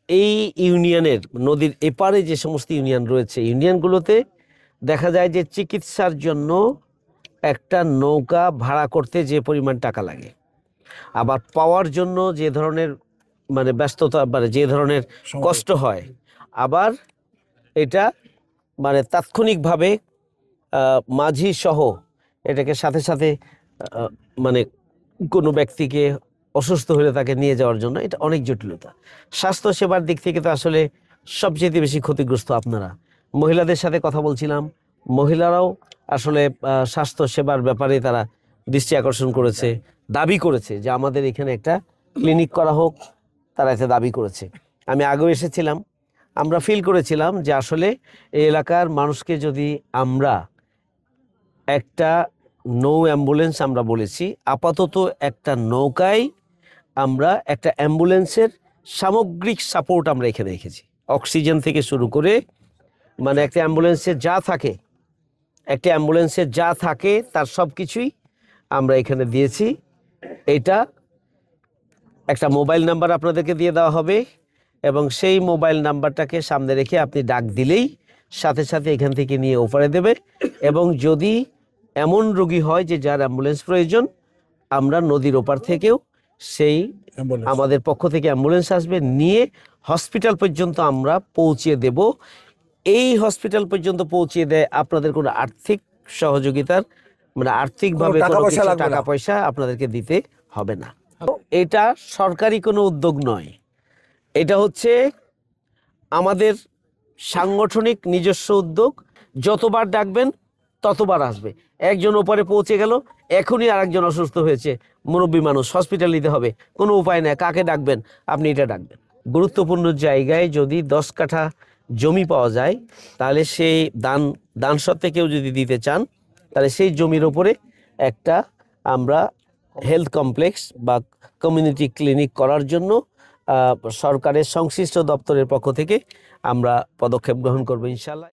এই ইউনিয়নের নদীর এপারে যে সমস্ত ইউনিয়ন রয়েছে, ইউনিয়নগুলোতে দেখা যায় যে চিকিৎসার জন্য একটা নৌকা ভাড়া করতে যে পরিমাণ টাকা লাগে, আবার পাওয়ার জন্য যে ধরনের মানে ব্যস্ততা, মানে যে ধরনের কষ্ট হয়, আবার এটা মানে তাৎক্ষণিকভাবে মাঝি সহ এটাকে সাথে সাথে মানে কোনো ব্যক্তিকে অসুস্থ হলে তাকে নিয়ে যাওয়ার জন্য এটা অনেক জটিলতা। স্বাস্থ্য সেবার দিক থেকে তো আসলে সবচেয়ে বেশি ক্ষতিগ্রস্ত আপনারা। মহিলাদের সাথে কথা বলছিলাম, মহিলারাও আসলে স্বাস্থ্য সেবার ব্যাপারে তারা দৃষ্টি আকর্ষণ করেছে, দাবি করেছে যে আমাদের এখানে একটা ক্লিনিক করা হোক। তারা এটা দাবি করেছে। আমি আগেও এসেছিলাম, আমরা ফিল করেছিলাম যে আসলে এই এলাকার মানুষকে যদি আমরা একটা নৌ অ্যাম্বুলেন্স, আমরা বলেছি আপাতত একটা নৌকায় আমরা একটা অ্যাম্বুলেন্সের সামগ্রিক সাপোর্ট আমরা এখানে রেখেছি, অক্সিজেন থেকে শুরু করে মানে একটা অ্যাম্বুলেন্সে যা থাকে তার সব কিছুই আমরা এখানে দিয়েছি। এটা একটা মোবাইল নাম্বার আপনাদেরকে দিয়ে দেওয়া হবে এবং সেই মোবাইল নাম্বারটাকে সামনে রেখে আপনি ডাক দিলেই সাথে সাথে এখান থেকে নিয়ে ওপারে দেবে। এবং যদি এমন রোগী হয় যে যার অ্যাম্বুলেন্স প্রয়োজন, আমরা নদীর ওপার থেকেও সেই আমাদের পক্ষ থেকে অ্যাম্বুলেন্স আসবে, নিয়ে হসপিটাল পর্যন্ত আমরা পৌঁছিয়ে দেব। এই হসপিটাল পর্যন্ত পৌঁছিয়ে দেয় আপনাদের কোনো আর্থিক সহযোগিতার মানে আর্থিকভাবে কোনো কিছু টাকা পয়সা আপনাদেরকে দিতে হবে না। এটা সরকারি কোনো উদ্যোগ নয়, এটা হচ্ছে আমাদের সাংগঠনিক নিজস্ব উদ্যোগ। যতবার ডাকবেন ততবার আসবে। একজন ওপারে পৌঁছে গেল, এখনই আরেকজন অসুস্থ হয়েছে, মুরব্বী মানুষ, হসপিটাল নিতে হবে, কোনো উপায় নেই, কাকে ডাকবেন? আপনি এটা ডাকবেন। গুরুত্বপূর্ণ জায়গায় যদি 10 কাঠা জমি পাওয়া যায়, তাহলে সেই দান সত্ত্বে কেউ যদি দিতে চান, তাহলে সেই জমির ওপরে একটা আমরা হেলথ কমপ্লেক্স বা কমিউনিটি ক্লিনিক করার জন্য সরকারের সংশ্লিষ্ট দপ্তরের পক্ষ থেকে আমরা পদক্ষেপ গ্রহণ করবো ইনশাআল্লাহ।